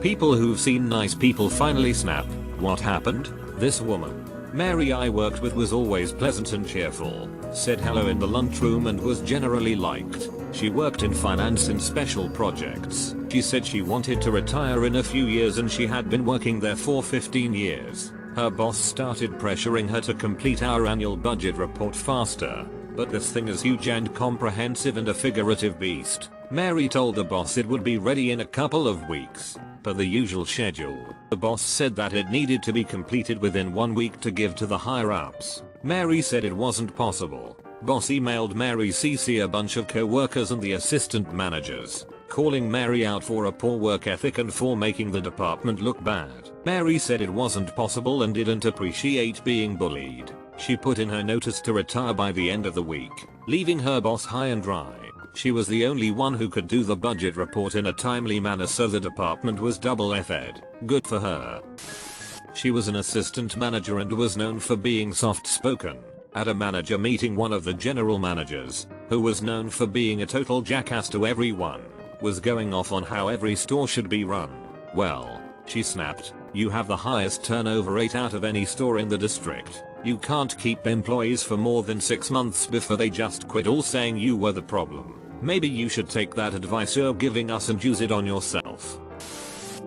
People who've seen nice people finally snap. What happened? This woman, Mary, I worked with, was always pleasant and cheerful, said hello in the lunchroom and was generally liked. She worked in finance and special projects. She said she wanted to retire in a few years and she had been working there for 15 years. Her boss started pressuring her to complete our annual budget report faster. But this thing is huge and comprehensive and a figurative beast. Mary told the boss it would be ready in a couple of weeks, per the usual schedule. The boss said that it needed to be completed within 1 week to give to the higher ups. Mary said it wasn't possible. Boss emailed Mary CC a bunch of co-workers and the assistant managers, calling Mary out for a poor work ethic and for making the department look bad. Mary said it wasn't possible and didn't appreciate being bullied. She put in her notice to retire by the end of the week, leaving her boss high and dry. She was the only one who could do the budget report in a timely manner, so the department was double F'd. Good for her. She was an assistant manager and was known for being soft-spoken. At a manager meeting, one of the general managers, who was known for being a total jackass to everyone, was going off on how every store should be run. Well, she snapped, "You have the highest turnover rate out of any store in the district. You can't keep employees for more than 6 months before they just quit, all saying you were the problem. Maybe you should take that advice you're giving us and use it on yourself."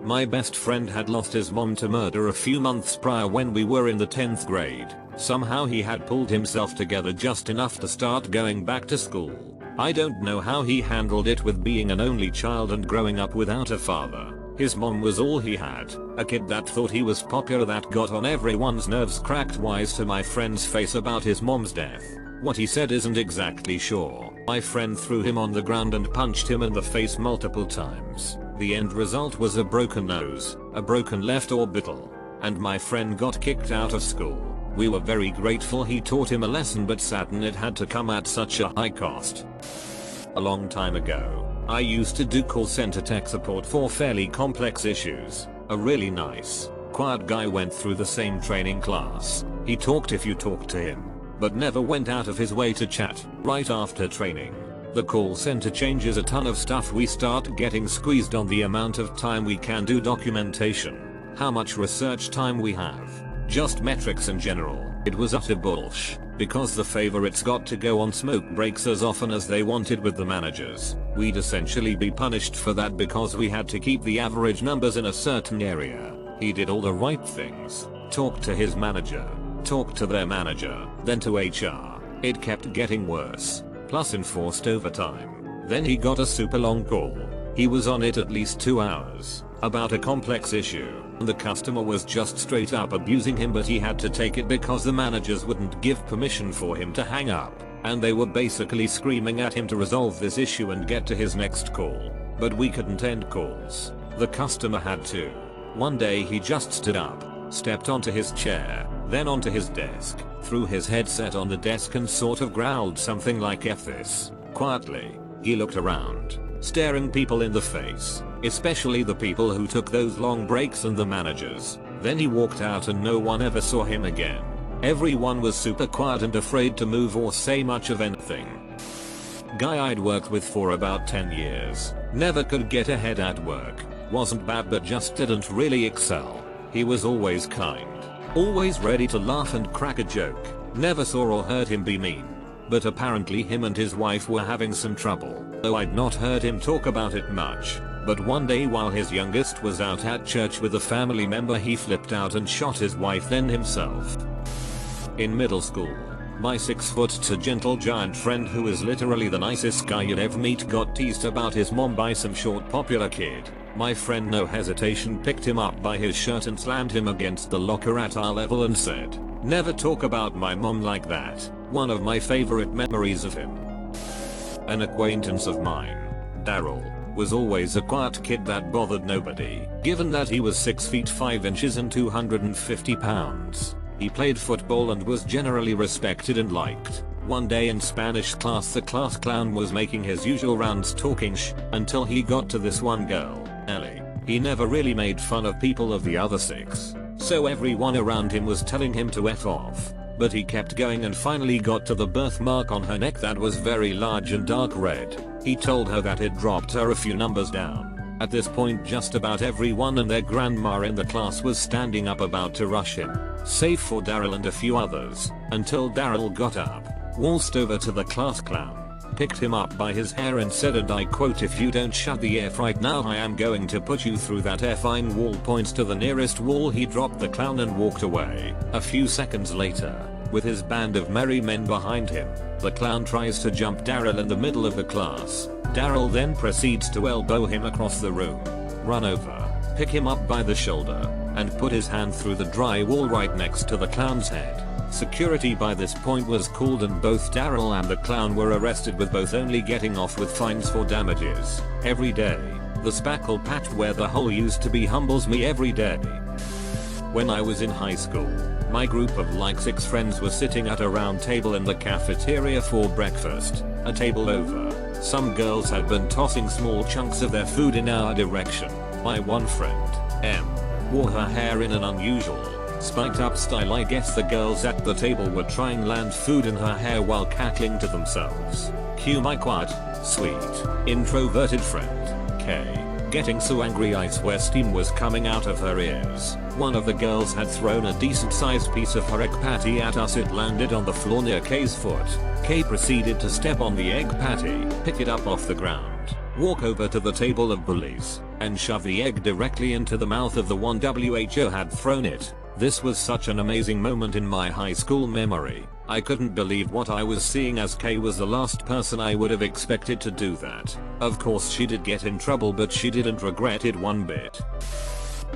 My best friend had lost his mom to murder a few months prior when we were in the 10th grade. Somehow he had pulled himself together just enough to start going back to school. I don't know how he handled it with being an only child and growing up without a father. His mom was all he had, a kid that thought he was popular that got on everyone's nerves. Cracked wise to my friend's face about his mom's death. What he said isn't exactly sure. My friend threw him on the ground and punched him in the face multiple times. The end result was a broken nose, a broken left orbital, and my friend got kicked out of school. We were very grateful he taught him a lesson, but saddened it had to come at such a high cost. A long time ago, I used to do call center tech support for fairly complex issues. A really nice, quiet guy went through the same training class. He talked if you talked to him, but never went out of his way to chat. Right after training, the call center changes a ton of stuff. We start getting squeezed on the amount of time we can do documentation, how much research time we have, just metrics in general. It was utter bullshit, because the favorites got to go on smoke breaks as often as they wanted with the managers. We'd essentially be punished for that because we had to keep the average numbers in a certain area. He did all the right things, talked to his manager, talked to their manager, then to HR. It kept getting worse, plus enforced overtime. Then he got a super long call. He was on it at least 2 hours, about a complex issue. The customer was just straight up abusing him, but he had to take it because the managers wouldn't give permission for him to hang up, and they were basically screaming at him to resolve this issue and get to his next call. But we couldn't end calls. The customer had to. One day he just stood up, stepped onto his chair, then onto his desk, threw his headset on the desk and sort of growled something like "F this." Quietly, he looked around, staring people in the face, especially the people who took those long breaks and the managers. Then he walked out and no one ever saw him again. Everyone was super quiet and afraid to move or say much of anything. Guy I'd worked with for about 10 years. Never could get ahead at work. Wasn't bad but just didn't really excel. He was always kind, always ready to laugh and crack a joke. Never saw or heard him be mean. But apparently him and his wife were having some trouble, though I'd not heard him talk about it much. But one day while his youngest was out at church with a family member, he flipped out and shot his wife then himself. In middle school, my 6'2" gentle giant friend, who is literally the nicest guy you'd ever meet, got teased about his mom by some short popular kid. My friend no hesitation picked him up by his shirt and slammed him against the locker at our level and said, "Never talk about my mom like that." One of my favorite memories of him. An acquaintance of mine, Daryl, was always a quiet kid that bothered nobody, given that he was 6 feet 5 inches and 250 pounds. He played football and was generally respected and liked. One day in Spanish class, the class clown was making his usual rounds talking until he got to this one girl, Ellie. He never really made fun of people of the other 6, so everyone around him was telling him to F off. But he kept going and finally got to the birthmark on her neck that was very large and dark red. He told her that it dropped her a few numbers down. At this point just about everyone and their grandma in the class was standing up about to rush him, save for Daryl and a few others, until Daryl got up, waltzed over to the class clown, picked him up by his hair and said, and I quote, "If you don't shut the F right now I am going to put you through that effing wall." Points to the nearest wall. He dropped the clown and walked away. A few seconds later, with his band of merry men behind him, the clown tries to jump Daryl in the middle of the class. Daryl then proceeds to elbow him across the room, run over, pick him up by the shoulder, and put his hand through the drywall right next to the clown's head. Security by this point was called and both Daryl and the clown were arrested, with both only getting off with fines for damages. Every day, the spackle patch where the hole used to be humbles me every day. When I was in high school, my group of like 6 friends were sitting at a round table in the cafeteria for breakfast, a table over. Some girls had been tossing small chunks of their food in our direction. My one friend, M, wore her hair in an unusual, spiked up style. I guess the girls at the table were trying land food in her hair while cackling to themselves. Cue my quiet, sweet, introverted friend, K, getting so angry I swear steam was coming out of her ears. One of the girls had thrown a decent sized piece of her egg patty at us. It landed on the floor near K's foot. K proceeded to step on the egg patty, pick it up off the ground, walk over to the table of bullies, and shove the egg directly into the mouth of the one who had thrown it. This was such an amazing moment in my high school memory. I couldn't believe what I was seeing, as Kay was the last person I would have expected to do that. Of course she did get in trouble, but she didn't regret it one bit.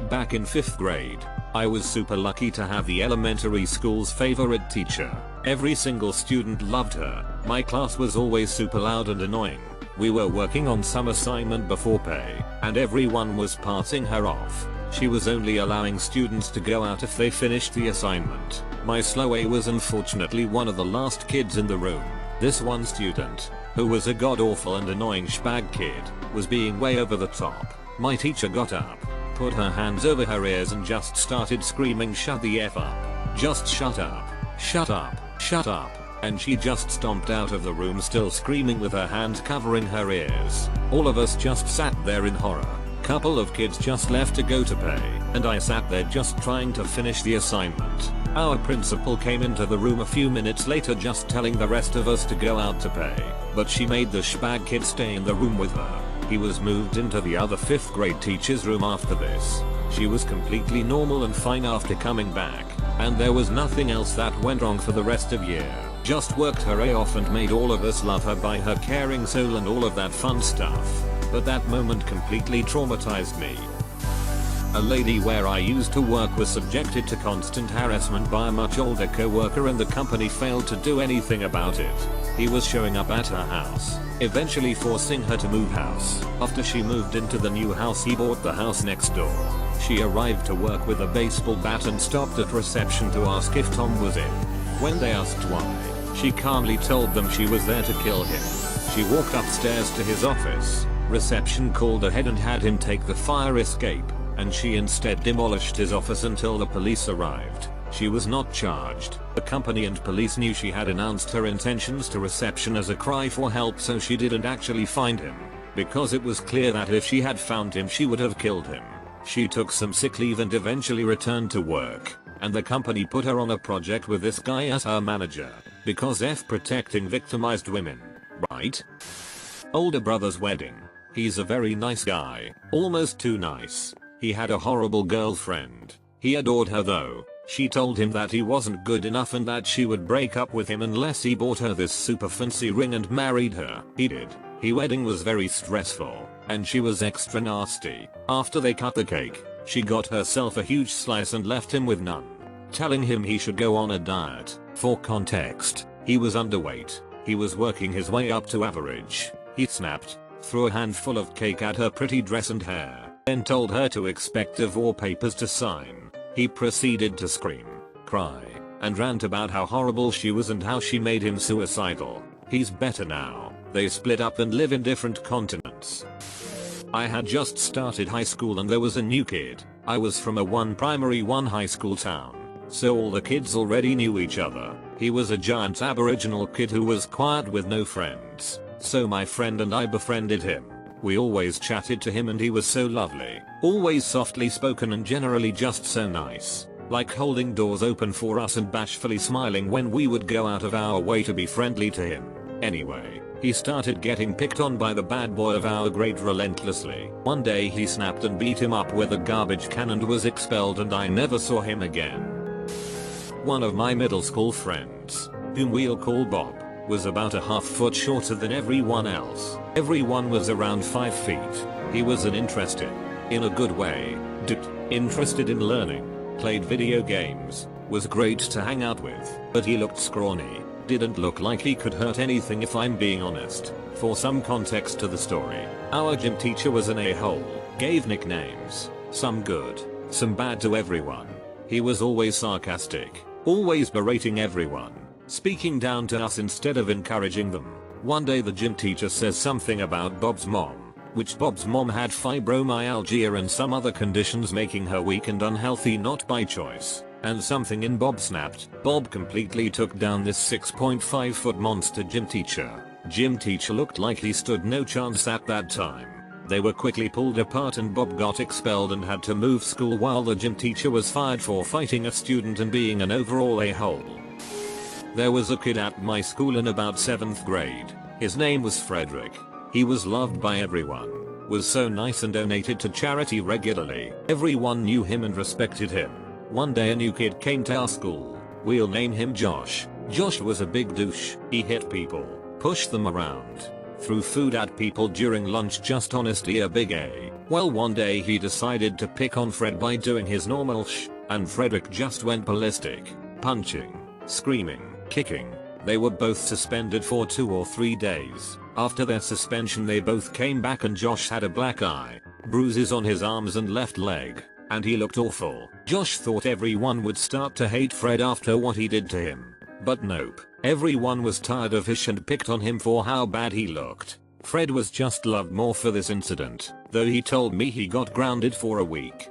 Back in 5th grade, I was super lucky to have the elementary school's favorite teacher. Every single student loved her. My class was always super loud and annoying. We were working on some assignment before pay, and everyone was passing her off. She was only allowing students to go out if they finished the assignment. My slow A was unfortunately one of the last kids in the room. This one student, who was a god-awful and annoying shbag kid, was being way over the top. My teacher got up, put her hands over her ears and just started screaming, "Shut the F up. Just shut up. Shut up. Shut up." And she just stomped out of the room still screaming with her hands covering her ears. All of us just sat there in horror. Couple of kids just left to go to pay, and I sat there just trying to finish the assignment. Our principal came into the room a few minutes later just telling the rest of us to go out to pay, but she made the shbag kid stay in the room with her. He was moved into the other 5th grade teacher's room after this. She was completely normal and fine after coming back, and there was nothing else that went wrong for the rest of year. Just worked her A off and made all of us love her by her caring soul and all of that fun stuff. But that moment completely traumatized me. A lady where I used to work was subjected to constant harassment by a much older co-worker, and the company failed to do anything about it. He was showing up at her house, eventually forcing her to move house. After she moved into the new house, he bought the house next door. She arrived to work with a baseball bat and stopped at reception to ask if Tom was in. When they asked why, she calmly told them she was there to kill him. She walked upstairs to his office. Reception called ahead and had him take the fire escape, and she instead demolished his office until the police arrived. She was not charged. The company and police knew she had announced her intentions to reception as a cry for help, so she didn't actually find him, because it was clear that if she had found him she would have killed him. She took some sick leave and eventually returned to work, and the company put her on a project with this guy as her manager, because F protecting victimized women, right? Older brother's wedding. He's a very nice guy, almost too nice. He had a horrible girlfriend. He adored her though. She told him that he wasn't good enough and that she would break up with him unless he bought her this super fancy ring and married her. He did. His wedding was very stressful, and she was extra nasty. After they cut the cake, she got herself a huge slice and left him with none, telling him he should go on a diet. For context, he was underweight. He was working his way up to average. He snapped, threw a handful of cake at her pretty dress and hair, then told her to expect divorce papers to sign. He proceeded to scream, cry, and rant about how horrible she was and how she made him suicidal. He's better now. They split up and live in different continents. I had just started high school and there was a new kid. I was from a one primary one high school town, so all the kids already knew each other. He was a giant aboriginal kid who was quiet with no friends. So my friend and I befriended him. We always chatted to him and he was so lovely. Always softly spoken and generally just so nice. Like holding doors open for us and bashfully smiling when we would go out of our way to be friendly to him. Anyway, he started getting picked on by the bad boy of our grade relentlessly. One day he snapped and beat him up with a garbage can and was expelled, and I never saw him again. One of my middle school friends, whom we'll call Bob, was about a half foot shorter than everyone else. Everyone was around 5 feet. He was an interesting, in a good way, dude, interested in learning, played video games, was great to hang out with, but he looked scrawny. Didn't look like he could hurt anything if I'm being honest. For some context to the story, our gym teacher was an a-hole, gave nicknames, some good, some bad to everyone. He was always sarcastic, always berating everyone, speaking down to us instead of encouraging them. One day the gym teacher says something about Bob's mom, which Bob's mom had fibromyalgia and some other conditions making her weak and unhealthy not by choice. And something in Bob snapped. Bob completely took down this 6.5 foot monster gym teacher. Gym teacher looked like he stood no chance at that time. They were quickly pulled apart and Bob got expelled and had to move school while the gym teacher was fired for fighting a student and being an overall a-hole. There was a kid at my school in about 7th grade. His name was Frederick. He was loved by everyone, was so nice and donated to charity regularly. Everyone knew him and respected him. One day a new kid came to our school. We'll name him Josh. Josh was a big douche. He hit people, pushed them around, threw food at people during lunch, just honestly a big A. Well, one day he decided to pick on Fred by doing his normal and Frederick just went ballistic, punching, screaming, kicking. They were both suspended for 2 or 3 days. After their suspension they both came back and Josh had a black eye, bruises on his arms and left leg, and he looked awful. Josh thought everyone would start to hate Fred after what he did to him. But nope. Everyone was tired of him and picked on him for how bad he looked. Fred was just loved more for this incident, though he told me he got grounded for a week.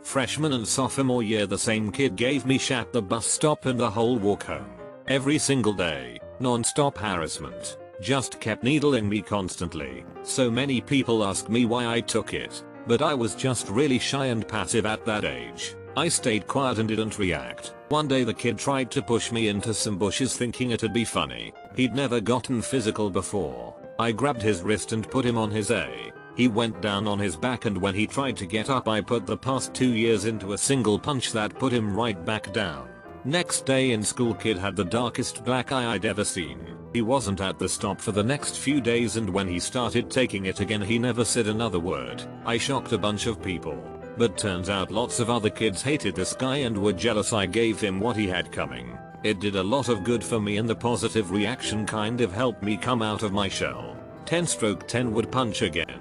Freshman and sophomore year the same kid gave me shit at the bus stop and the whole walk home. Every single day, non-stop harassment. Just kept needling me constantly. So many people asked me why I took it, but I was just really shy and passive at that age. I stayed quiet and didn't react. One day the kid tried to push me into some bushes thinking it'd be funny. He'd never gotten physical before. I grabbed his wrist and put him on his A. He went down on his back and when he tried to get up I put the past 2 years into a single punch that put him right back down. Next day in school kid had the darkest black eye I'd ever seen. He wasn't at the stop for the next few days and when he started taking it again he never said another word. I shocked a bunch of people. But turns out lots of other kids hated this guy and were jealous I gave him what he had coming. It did a lot of good for me and the positive reaction kind of helped me come out of my shell. 10/10 would punch again.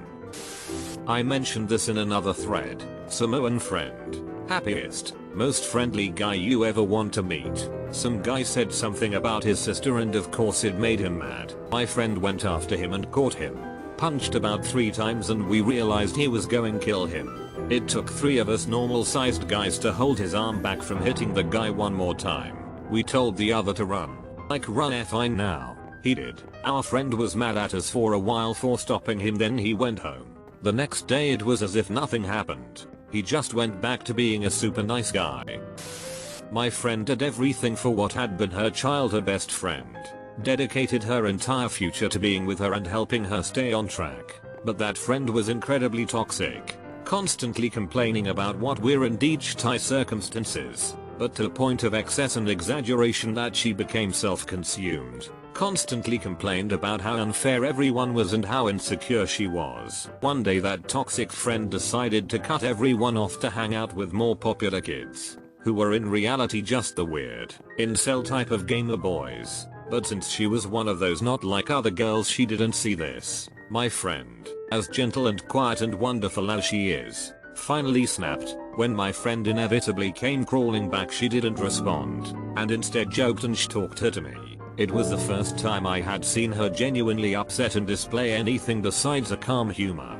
I mentioned this in another thread. Samoan friend. Happiest, most friendly guy you ever want to meet. Some guy said something about his sister and of course it made him mad. My friend went after him and caught him. Punched about 3 times and we realized he was going to kill him. It took 3 of us normal sized guys to hold his arm back from hitting the guy one more time. We told the other to run. Like run fine now. He did. Our friend was mad at us for a while for stopping him, then he went home. The next day it was as if nothing happened. He just went back to being a super nice guy. My friend did everything for what had been her childhood best friend. Dedicated her entire future to being with her and helping her stay on track. But that friend was incredibly toxic. Constantly complaining about what were indeed shitty circumstances, but to the point of excess and exaggeration that she became self-consumed. Constantly complained about how unfair everyone was and how insecure she was. One day that toxic friend decided to cut everyone off to hang out with more popular kids, who were in reality just the weird, incel type of gamer boys. But since she was one of those not like other girls she didn't see this. My friend, as gentle and quiet and wonderful as she is, finally snapped. When my friend inevitably came crawling back she didn't respond, and instead joked and talked her to me. It was the first time I had seen her genuinely upset and display anything besides a calm humor.